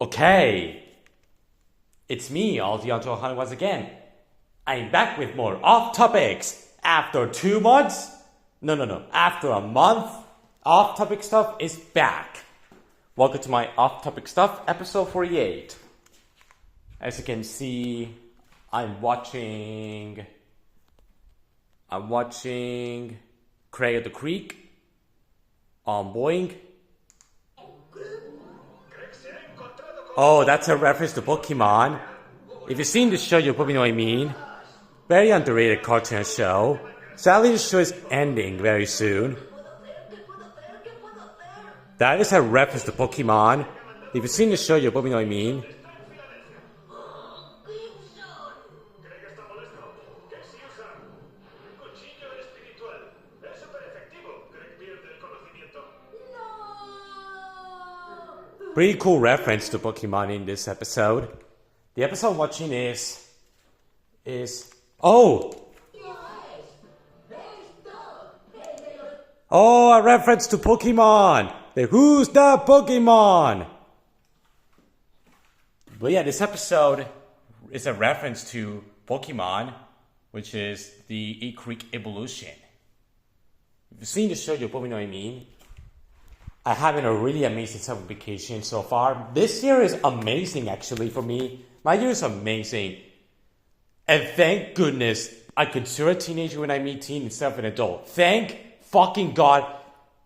Okay, it's me, Johan, once again. I'm back with more off topics. After 2 months? No. After a month, off topic stuff is back. Welcome to my off topic stuff, episode 48. As you can see, I'm watching Craig of the Creek on Boeing. Oh, that's a reference to Pokemon. If you've seen the show, you probably know what I mean. Very underrated cartoon show. Sadly, the show is ending very soon. That is a reference to Pokemon. If you've seen the show, you probably know what I mean. Pretty cool reference to Pokemon in this episode. The episode I'm watching is a reference to Pokemon. Who's the Pokemon? But yeah, this episode is a reference to Pokemon, which is the E Creek evolution. If you've seen the show, you probably know what I mean. I'm having a really amazing summer vacation so far. This year is amazing, actually, for me. My year is amazing. And thank goodness I consider a teenager when I meet teen instead of an adult. Thank fucking God.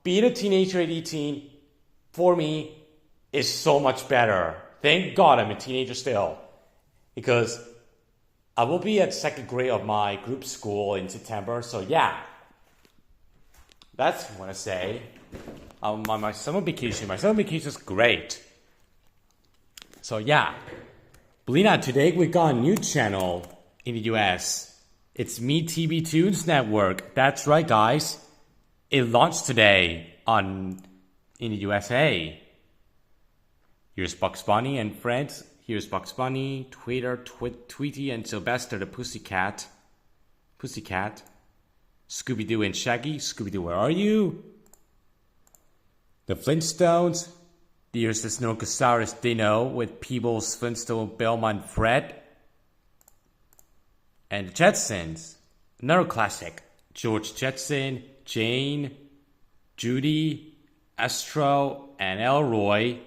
Being a teenager at 18, for me, is so much better. Thank God I'm a teenager still. Because I will be at second grade of my group school in September. So yeah, that's what I want to say. My summer vacation is great. So yeah, believe it, today we got a new channel in the US. It's MeTV Toons network. That's right, guys. It launched today in the USA. Here's Bugs Bunny and friends. Here's Bugs Bunny, Tweety, and Sylvester the Pussycat. Scooby-Doo and Shaggy. Scooby-Doo, where are you? The Flintstones. Here's the Snarkosaurus Dino with Peebles, Flintstone, Belma, and Fred. And the Jetsons. Another classic. George Jetson, Jane, Judy, Astro, and Elroy.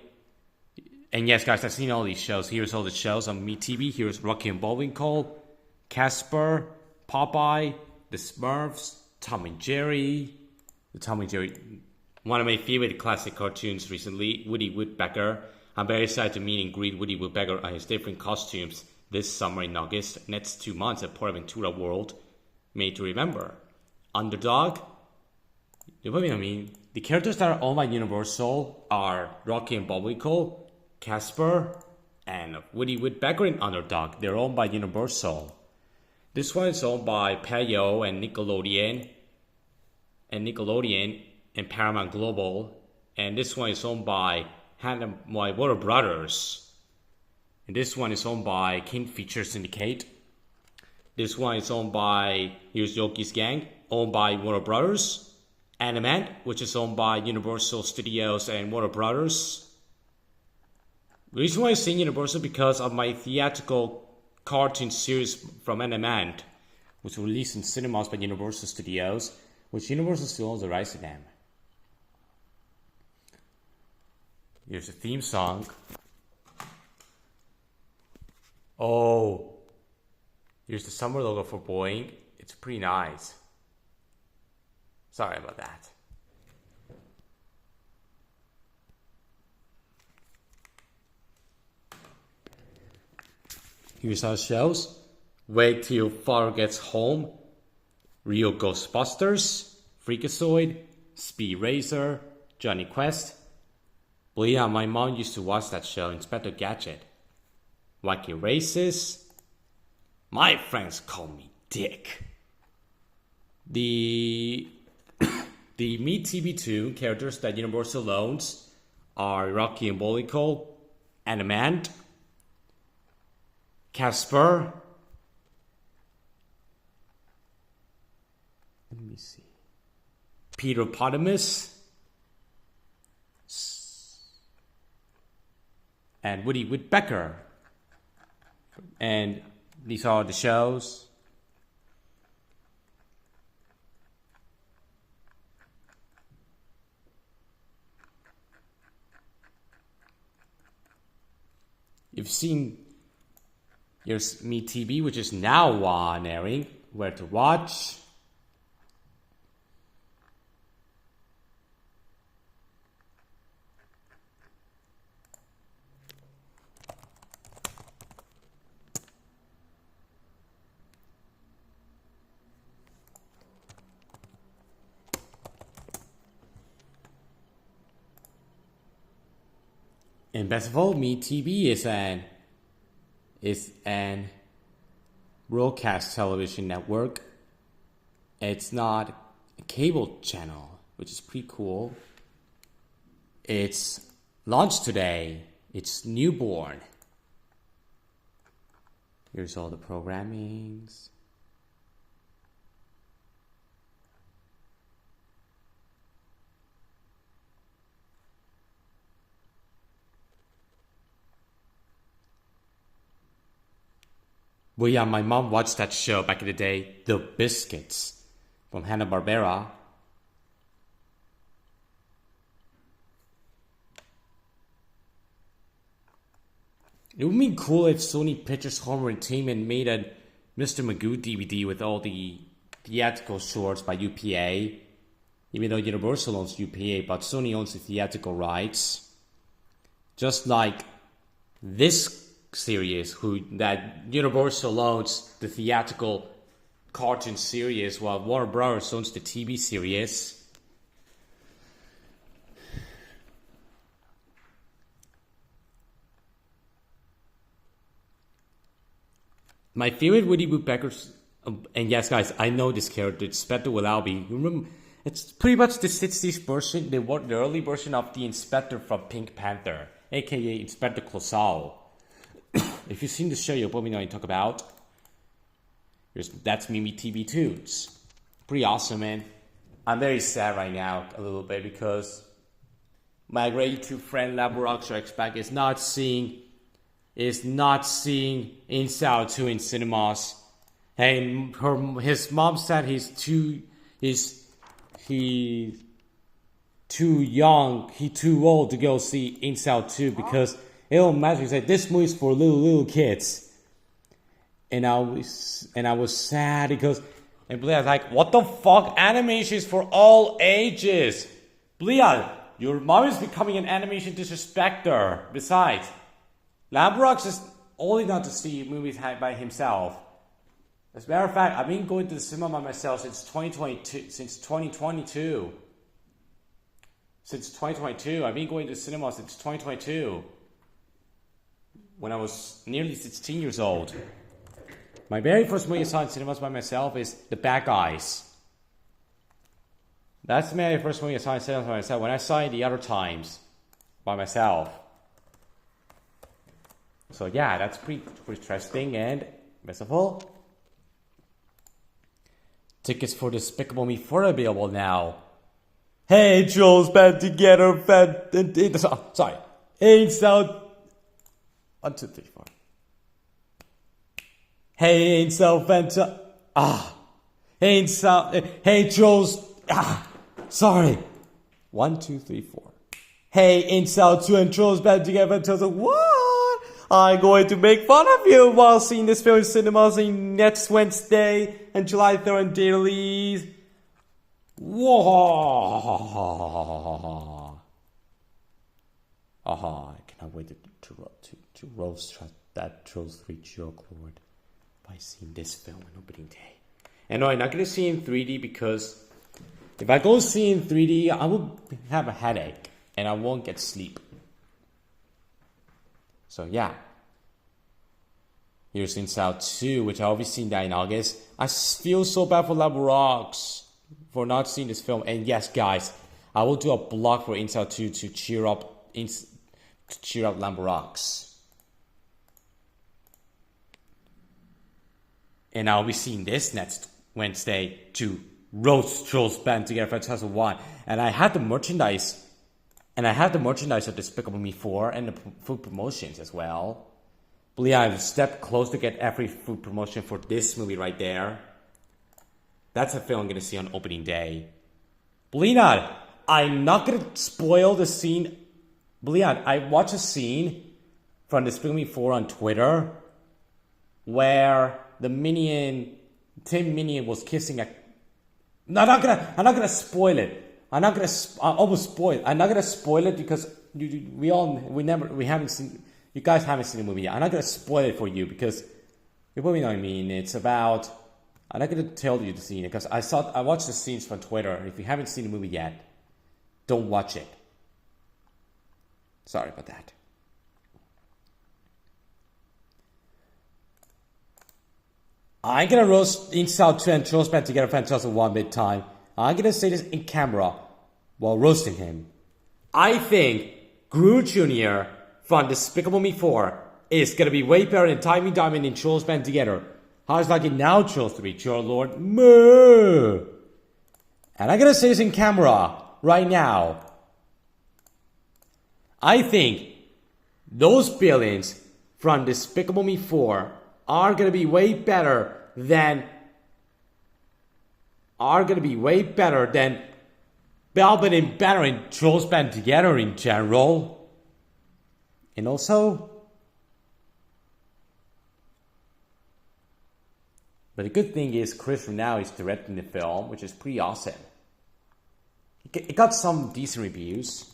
And yes, guys, I've seen all these shows. Here's all the shows on MeTV. Here's Rocky and Bullwinkle, Casper, Popeye, The Smurfs, Tom and Jerry. One of my favorite classic cartoons recently, Woody Woodpecker. I'm very excited to meet and greet Woody Woodpecker on his different costumes this summer in August. Next 2 months at PortAventura World. Made to remember. Underdog. You know what I mean? The characters that are owned by Universal are Rocky and Bullwinkle, Casper, and Woody Woodpecker and Underdog. They're owned by Universal. This one is owned by Peyo and Nickelodeon. And Paramount Global, and this one is owned by Warner Brothers, and this one is owned by King Feature Syndicate. This one is owned by Here's Yogi's Gang, owned by Warner Brothers. Animant, which is owned by Universal Studios and Warner Brothers. The reason why I'm saying Universal because of my theatrical cartoon series from Animant, which was released in cinemas by Universal Studios, which Universal still owns the rights to them. Here's the theme song. Oh, here's the summer logo for Boeing. It's pretty nice. Sorry about that. Here's our shows. Wait Till Father Gets Home. Real Ghostbusters. Freakazoid. Speed Racer. Johnny Quest. Well, yeah, my mom used to watch that show, Inspector Gadget. Wacky Races. My friends call me Dick. The MeTV Toon characters that Universal owns are Rocky and Bullwinkle, Animant, Casper. Let me see. Peteropotamus. and Woody Woodpecker. And these are the shows. You've seen your MeTV, which is now on airing, where to watch. And best of all, MeTV is an broadcast television network. It's not a cable channel, which is pretty cool. It's launched today. It's newborn. Here's all the programmings. Well, yeah, my mom watched that show back in the day, The Biscuits, from Hanna-Barbera. It would be cool if Sony Pictures Home Entertainment made a Mr. Magoo DVD with all the theatrical shorts by UPA, even though Universal owns UPA, but Sony owns the theatrical rights. Just like this series, that Universal owns the theatrical cartoon series, while Warner Bros. Owns the TV series. My favorite Woody Woodpecker's, and yes, guys, I know this character, Inspector Willoughby. Remember, it's pretty much the 60s version, the early version of the Inspector from Pink Panther, aka Inspector Clouseau. If you've seen the show, you'll probably know what I talk about. That's MeTV Toons. Pretty awesome, man. I'm very sad right now, a little bit, because my grade 2 friend Laborok Strikes Back is not seeing Inside 2 in cinemas. And his mom said he's too old to go see Inside 2 because it'll magically say this movie's for little kids. And I was sad because, and Blia was like, what the fuck? Animation is for all ages. Blia, your mom is becoming an animation disrespecter. Besides, Labrok is old enough to see movies by himself. As a matter of fact, I've been going to the cinema by myself since 2022. I've been going to the cinema since 2022. When I was nearly 16 years old. My very first movie I saw in cinemas by myself is The Bad Guys. That's the very first movie I saw in cinemas by myself. When I saw it the other times by myself. So yeah, that's pretty interesting. And best of all, tickets for Despicable Me 4 are available now. Hey, Trolls band together, sorry. Ain't so. 1, 2, 3, 4. Hey, ain't so fantastic. Hey, Trolls. Sorry. 1, 2, 3, 4. Hey, ain't so 2 and Trolls band together. What? I'm going to make fun of you while seeing this film in cinemas next Wednesday and July 3rd in dailies. Whoa! I cannot wait to roast that Trolls 3 joke lord by seeing this film on opening day. And no, I'm not going to see it in 3D because if I go see it in 3D, I will have a headache and I won't get sleep. So yeah. Here's Inside 2, which I always seen that in August. I feel so bad for Labrok for not seeing this film. And yes, guys, I will do a blog for Inside 2 to cheer up Labrok. And I'll be seeing this next Wednesday to roast Trolls Band Together for 2001. And I had the merchandise And I have the merchandise of Despicable Me 4 and the food promotions as well. But yeah, I've stepped close to get every food promotion for this movie right there. That's a film I'm going to see on opening day. Believe not, I'm not going to spoil the scene. Believe not, I watched a scene from Despicable Me 4 on Twitter where the Minion, Tim Minion was kissing a... No, I'm not gonna spoil it. I'm almost spoil it. I'm not gonna spoil it because we haven't seen... You guys haven't seen the movie yet. I'm not gonna spoil it for you because you probably know what I mean. It's about... I'm not gonna tell you the scene because I watched the scenes from Twitter. If you haven't seen the movie yet, don't watch it. Sorry about that. I'm gonna roast Inside 2 and Trolls Band Together Fantastic one mid-time. I'm gonna say this in camera while roasting him. I think Gru Jr. from Despicable Me 4 is gonna be way better than Timey Diamond and Trolls Band Together. How's like it now, Trolls 3, Your Lord? Moo! And I'm gonna say this in camera right now. I think those villains from Despicable Me 4 are gonna be way better than Velvet and Banner and Trolls Band Together in general. And also, but the good thing is Chris now is directing the film, which is pretty awesome. It got some decent reviews.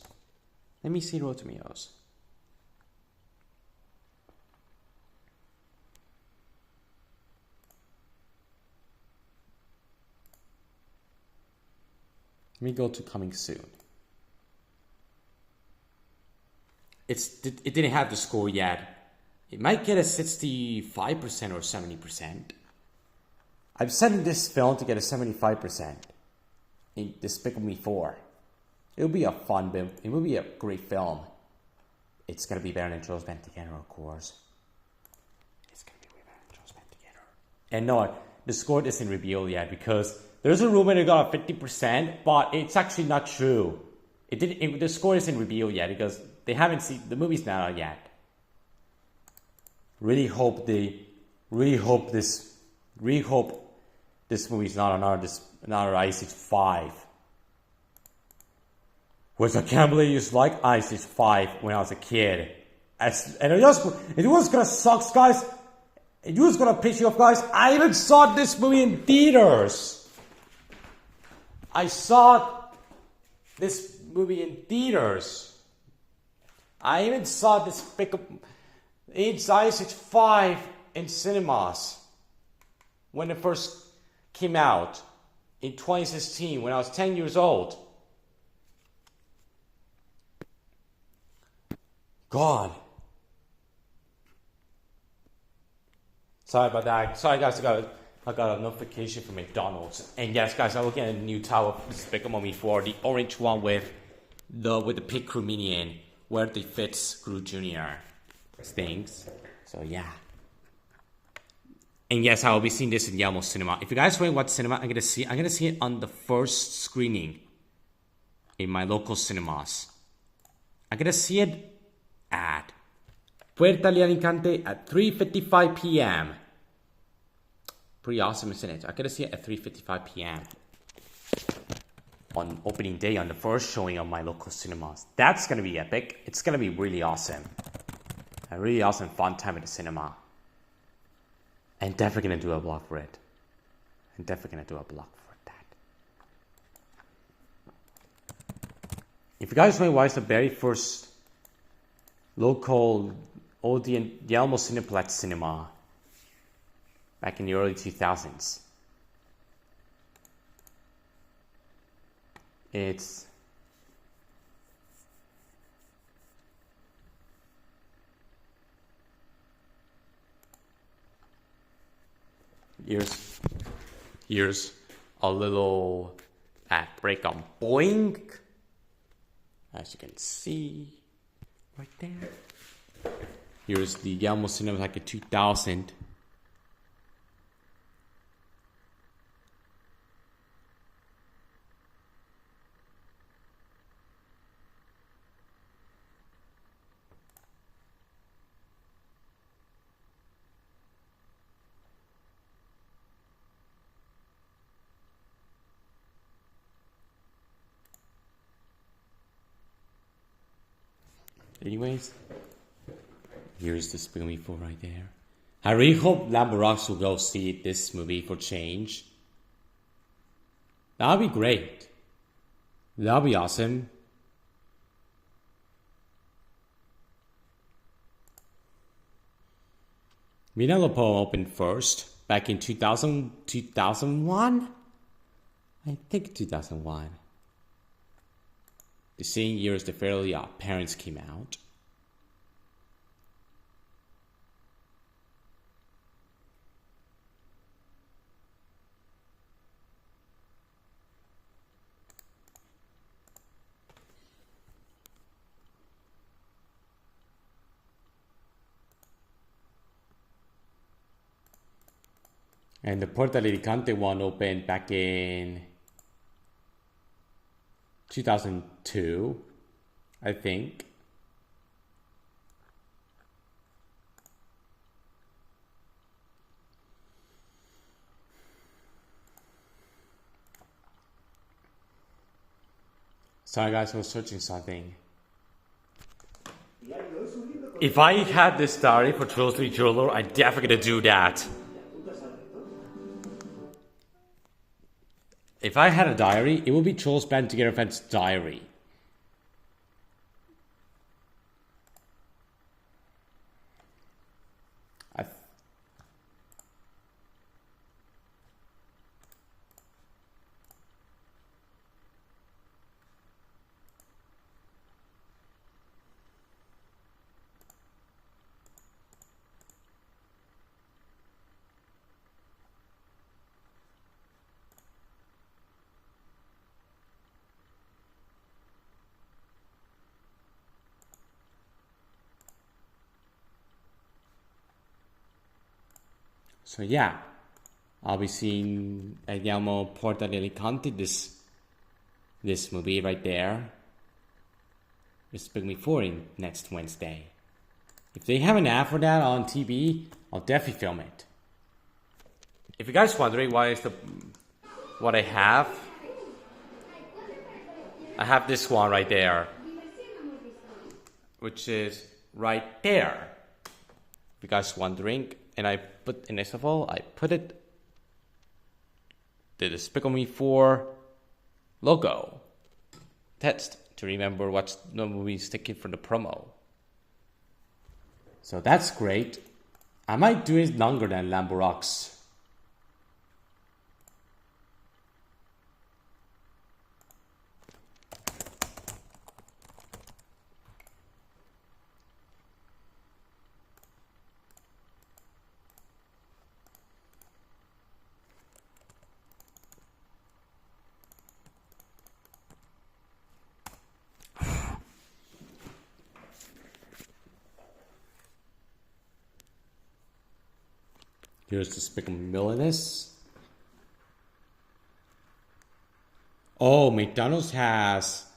Let me see Rotten Tomatoes. Let me go to coming soon. It didn't have the score yet. It might get a 65% or 70%. I'm setting this film to get a 75% in Despicable Me 4. It'll be a fun film. It will be a great film. It's gonna be better than Trolls Band Together, of course. It's gonna be way better than Trolls Band Together. And no, the score isn't revealed yet because there's a rumor they got a 50%, but it's actually not true. The score isn't revealed yet because they haven't seen the movie's not out yet. Really hope this movie's not another Ice Age 5. Which I can't believe it's like Ice Age 5 when I was a kid. And it was gonna suck, guys. It was gonna piss you off, guys. I even saw this movie in theaters. I saw this movie in theaters. I even saw Ice Age 5 in cinemas when it first came out in 2016 when I was 10 years old. God. Sorry about that. Sorry guys, I got a notification from McDonald's. And yes guys, I'm looking at a new towel of Despicable Me 4, the orange one with the pig crew minion where they fits Gru Jr. things. So yeah. And yes, I will be seeing this in Yelmo Cinema. If you guys wondering what cinema I'm gonna see it on the first screening in my local cinemas. I'm gonna see it at Puerta de Alicante at 3:55 p.m. Pretty awesome, isn't it? I'm gonna see it at 3:55 p.m. on opening day on the first showing of my local cinemas. That's gonna be epic. It's gonna be really awesome. A really awesome fun time at the cinema. And definitely gonna do a vlog for it. I'm definitely gonna do a vlog for that. If you guys wonder why it's the very first local Odeon Yelmo Cineplex cinema back in the early 2000s. It's here's a little ad break on Boink, as you can see right there. Here's the Yelmo Cinema like a 2000. anyways, here's Despicable Me 4 right there. I really hope Lamborghini will go see this movie for change. That'll be great. That'll be awesome. McDonald opened first back in 2001? I think 2001. The same year as the Fairly Odd Parents came out. And the Puerto Alicante one opened back in 2002, I think. Sorry guys, I was searching something. If I had this diary for Trolls 3 Jeweler, I'd definitely gonna do that. If I had a diary, it would be Trolls Band Together Events diary. So yeah, I'll be seeing Guillermo Puerto Alicante this movie right there. Despicable Me 4 next Wednesday. If they have an ad for that on TV, I'll definitely film it. If you guys wondering what I have this one right there, which is right there. If you guys wondering. And I put, in next of all, I put it the Despicable Me 4 logo text to remember what the movie's taken for the promo. So that's great. I might do it longer than Lambo Rocks. Here's Despicable Me Villainous. Oh, McDonald's has...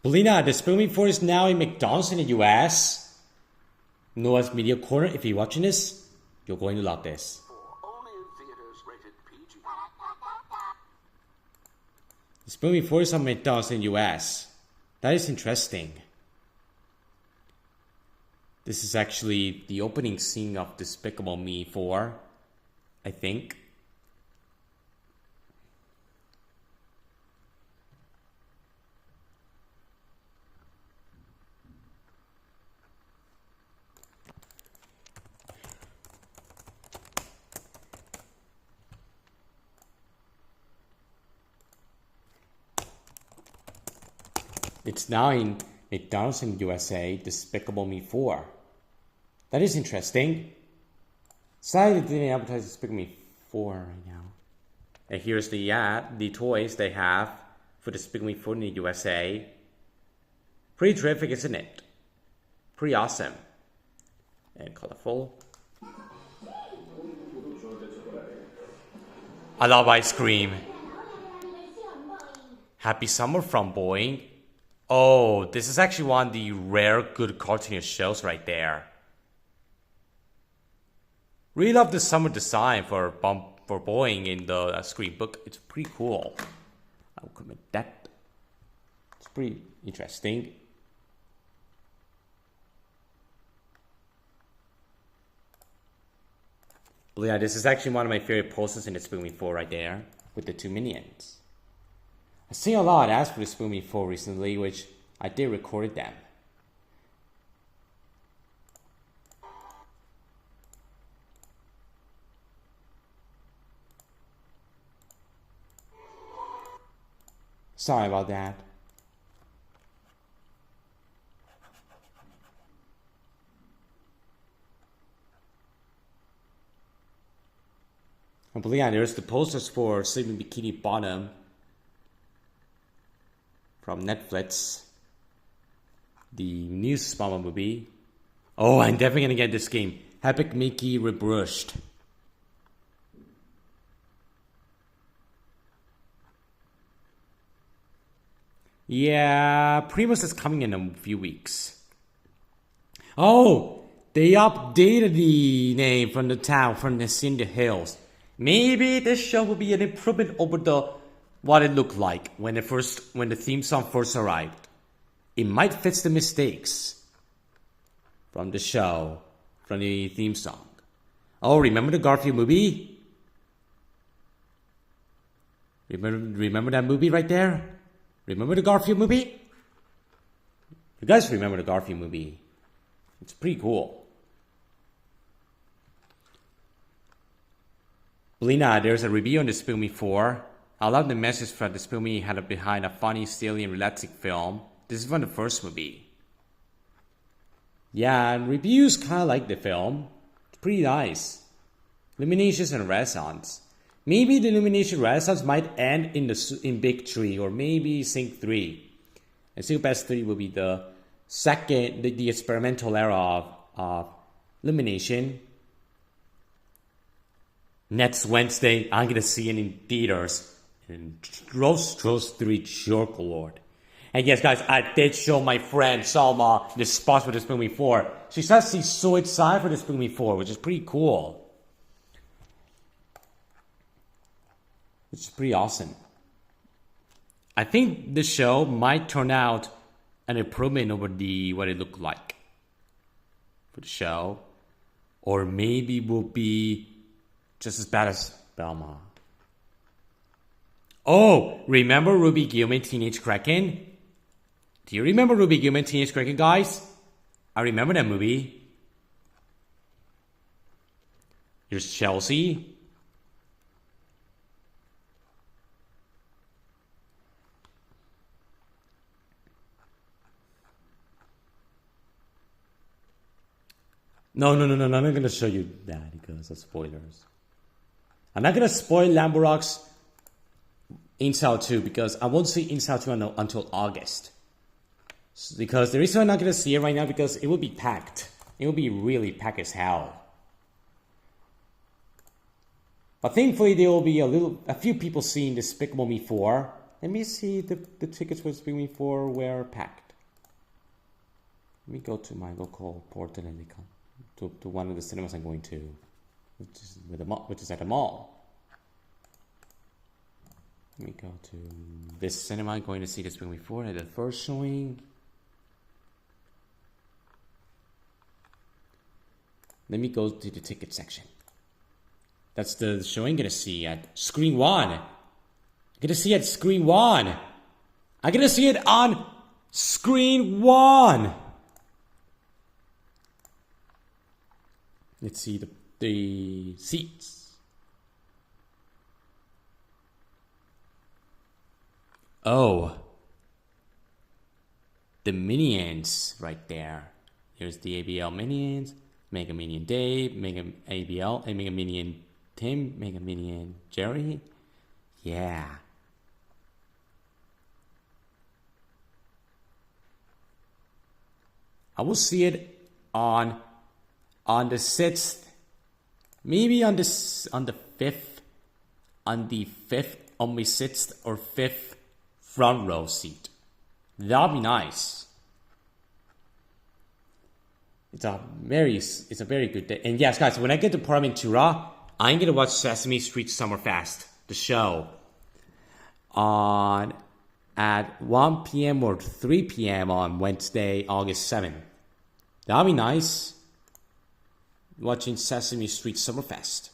Belina, Despicable Me 4 is now in McDonald's in the US. Noah's Media Corner, if you're watching this, you're going to love this. Despicable Me 4 is on McDonald's in the US. That is interesting. This is actually the opening scene of Despicable Me 4, I think. It's now in McDonald's in USA, Despicable Me 4. That is interesting. Sadly, they didn't advertise Despicable Me 4 right now. And here's the ad, the toys they have for Despicable Me 4 in the USA. Pretty terrific, isn't it? Pretty awesome. And colorful. I love ice cream. Happy Summer from Boeing. Oh, this is actually one of the rare good cartoonish shows right there. Really love the summer design for Boeing in the screen book. It's pretty cool. I'll commit that. It's pretty interesting. But yeah, this is actually one of my favorite posters in the Despicable Me 4 right there, with the two minions. I've seen a lot of ads for the Despicable Me 4 recently, which I did record them. Sorry about that. But yeah, there's the posters for Sleeping Bikini Bottom from Netflix. The new SpongeBob movie. Oh, I'm definitely gonna get this game. Epic Mickey Rebrushed. Yeah, Primus is coming in a few weeks. Oh, they updated the name from the town, from the Cindy Hills. Maybe this show will be an improvement over what it looked like when the theme song first arrived. It might fix the mistakes from the show, from the theme song. Oh, remember the Garfield movie? Remember that movie right there? Remember the Garfield movie? You guys remember the Garfield movie? It's pretty cool. Belina, there's a review on the Despicable Me 4. I love the message from the Despicable Me had behind a funny, silly, and realistic film. This is from the first movie. Yeah, and reviews kind of like the film. It's pretty nice. Illuminations and Renaissance. Maybe the Illumination Renaissance might end in Big 3 or maybe Sync 3. And Sync Best 3 will be the second, the experimental era of Illumination. Next Wednesday, I'm going to see it in theaters. And Rose 3 Jerk Lord. And yes, guys, I did show my friend Salma the spots for Despicable Me 4. She says she's so excited for Despicable Me 4, which is pretty cool. Which is pretty awesome. I think the show might turn out an improvement over what it looked like for the show. Or maybe will be just as bad as Belma. Oh, remember Ruby Gilman Teenage Kraken? Do you remember Ruby Gilman Teenage Kraken, guys? I remember that movie. Here's Chelsea. No, I'm not going to show you that because of spoilers. I'm not going to spoil Lamborgh's Inside 2 because I won't see Inside 2 until August. Because the reason I'm not going to see it right now because it will be packed. It will be really packed as hell. But thankfully there will be a few people seeing Despicable Me 4. Let me see the tickets for Despicable Me 4 were packed. Let me go to my local portal and come to one of the cinemas I'm going to, which is at the mall. Let me go to this cinema. I'm going to see Despicable Me 4 at the first showing. Let me go to the ticket section. That's the showing I'm going to see at Screen 1. I'm going to see it at Screen 1. I'm going to see it on Screen 1. Let's see the seats. Oh. The Minions right there. Here's the ABL Minions. Mega Minion Dave, Mega ABL, and Mega Minion Tim, Mega Minion Jerry. Yeah. I will see it on the 6th, maybe on the 5th, on the 6th or 5th front row seat. That'll be nice. It's a very good day. And yes, guys, when I get to Portaventura, I'm gonna watch Sesame Street Summerfest, the show, at 1 p.m. or 3 p.m. on Wednesday, August 7th. That'll be nice. Watching Sesame Street Summerfest.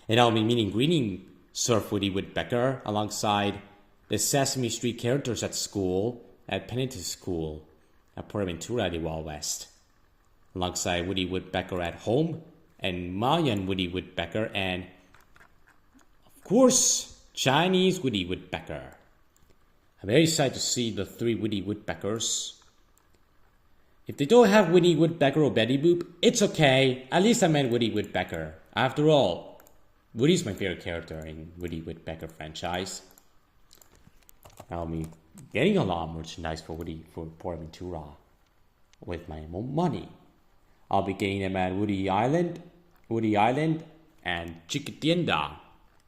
And I'll be meeting greeting Surf Woody Woodpecker alongside the Sesame Street characters at school, at Penitent School, at Portaventura, the Wild West. Alongside Woody Woodpecker at home, and Mayan Woody Woodpecker, and of course, Chinese Woody Woodpecker. I'm very excited to see the 3 Woody Woodpeckers. If they don't have Woody Woodpecker or Betty Boop, it's okay. At least I met Woody Woodpecker. After all, Woody's my favorite character in Woody Woodpecker franchise. I'll be getting a lot of merchandise for Portaventura with my own money. I'll be getting them at Woody Island, and Chiquitienda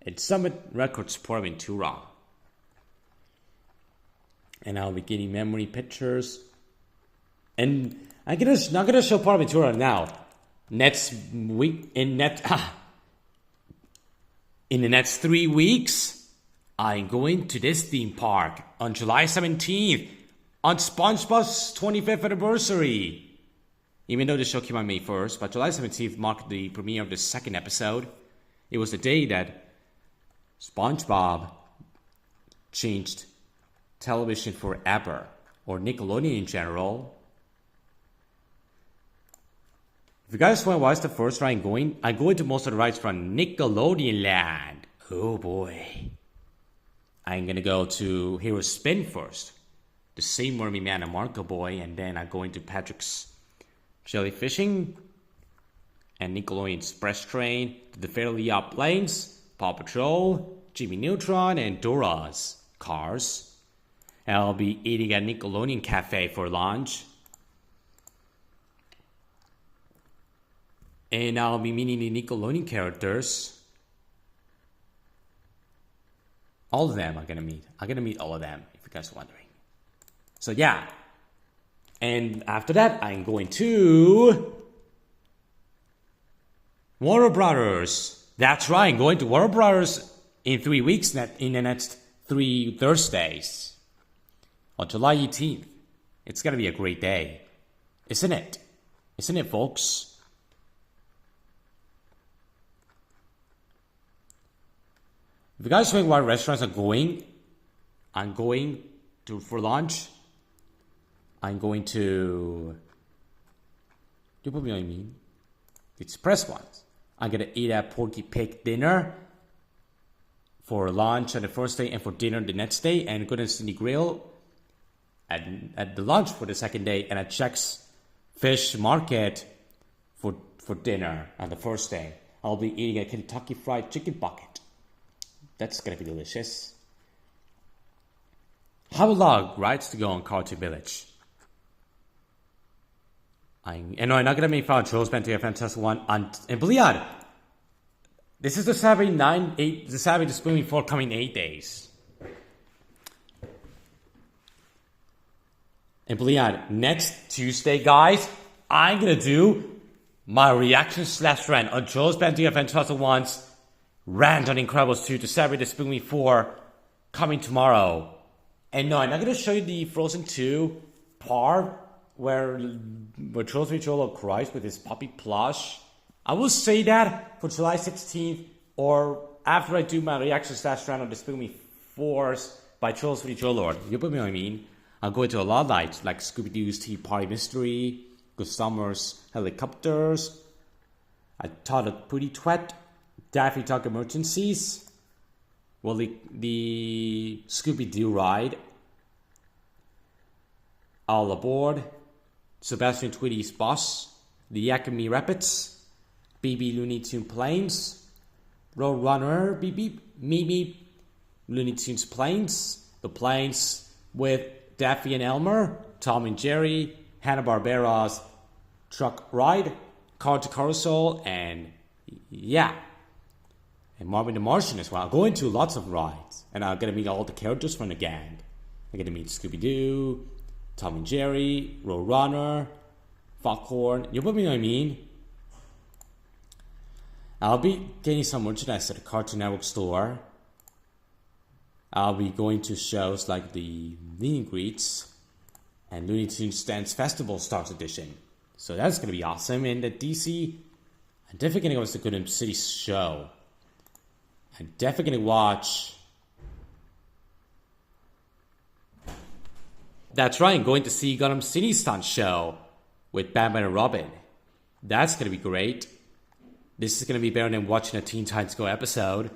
at Summit Records Portaventura. And I'll be getting memory pictures. And I'm not gonna show Portaventura now. Next week, in the next 3 weeks, I'm going to this theme park on July 17th on SpongeBob's 25th anniversary. Even though the show came out May 1st, but July 17th marked the premiere of the 2nd episode. It was the day that SpongeBob changed television forever, or Nickelodeon in general. If you guys want to watch the first ride I'm going to most of the rides from Nickelodeon Land. Oh boy. I'm gonna go to Hero Spin first, the Same Mermaid Man and Marco Boy, and then I'm going to Patrick's Jellyfishing, and Nickelodeon Express Train, the Fairly Odd Planes, Paw Patrol, Jimmy Neutron, and Dora's Cars. And I'll be eating at Nickelodeon Cafe for lunch. And I'll be meeting the Nickelodeon characters. All of them I'm gonna meet. I'm gonna meet all of them, if you guys are wondering. So yeah. And after that, I'm going to Warner Brothers. That's right, I'm going to Warner Brothers in 3 weeks, in the next 3 Thursdays. On July 18th. It's gonna be a great day. Isn't it? Isn't it, folks? If you guys know what restaurants I'm going to for lunch. I'm going to, you probably know what I mean, the express ones. I'm going to eat at Porky Pig dinner for lunch on the first day and for dinner the next day, and go to Cindy Grill at the lunch for the second day, and at Check's Fish Market for dinner on the first day. I'll be eating a Kentucky Fried Chicken bucket. That's going to be delicious. Have a lot of rides to go on Cartoon Village. I'm not going to make fun of Joe's Band to a Fantastic One. And believe it, this is the Saturday the Spoon before coming 8 days. And believe it, next Tuesday, guys, I'm going to do my reaction / rant on Joe's Band to a Fantastic One's rant on Incredibles 2 to Saturday the Spoon before coming tomorrow. And no, I'm not going to show you the Frozen 2 part where Charles Ricciolo cries with his puppy plush. I will say that for July 16th, or after I do my reaction / rant on the Spoon Force by Charles Ricciolo. You put me what I mean. I'll go into a lot of lights like Scooby-Doo's Tea Party Mystery, Good Summer's Helicopters, I Taught a Pretty Twat, Daffy Duck Emergencies, well, the Scooby-Doo ride, All Aboard, Sebastian Tweedy's Boss, the Yakami Rapids, BB Looney Tune Planes, Roadrunner, Beep Beep, Meep Meep, Looney Tunes Planes, the Planes with Daffy and Elmer, Tom and Jerry, Hanna-Barbera's Truck Ride, Car to Carousel, and yeah. And Marvin the Martian as well. I'm going to lots of rides. And I'm going to meet all the characters from the gang. I get to meet Scooby-Doo, Tom and Jerry, Roadrunner, Foghorn. You probably know what I mean. I'll be getting some merchandise at the Cartoon Network store. I'll be going to shows like the Meet and Greets and Looney Tunes Dance Festival Stars Edition. So that's going to be awesome. And the DC, I'm definitely going to go to the Gotham City show. I'm definitely going to watch. That's right, I'm going to see Gotham City stunt show with Batman and Robin. That's going to be great. This is going to be better than watching a Teen Titans Go episode.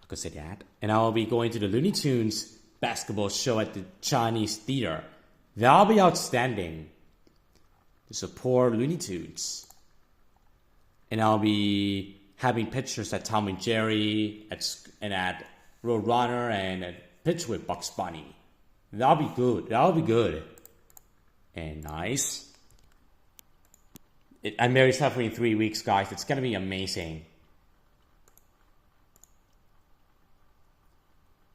I could say that. And I'll be going to the Looney Tunes basketball show at the Chinese Theater. That'll be outstanding. To support Looney Tunes. And I'll be having pictures at Tom and Jerry, at Roadrunner, and a picture with Bugs Bunny. That'll be good. That'll be good. And nice. I'm married suffering in 3 weeks, guys. It's going to be amazing.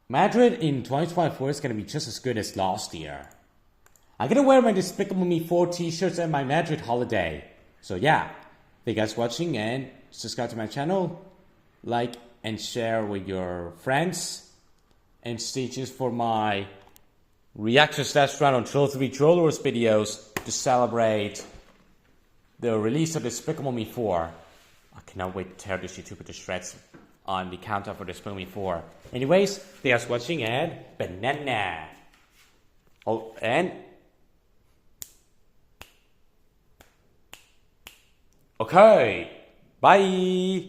Madrid in 2024 is going to be just as good as last year. I'm going to wear my Despicable Me 4 t-shirts at my Madrid holiday. So yeah, thank you guys for watching and subscribe to my channel. Like and share with your friends. And stay tuned for my reaction / run on Troll 3 Trollers videos to celebrate the release of Despicable Me 4. I cannot wait to tear this YouTuber to shreds on the countdown for Despicable Me 4. Anyways, thanks for watching and banana. Oh, and okay, bye.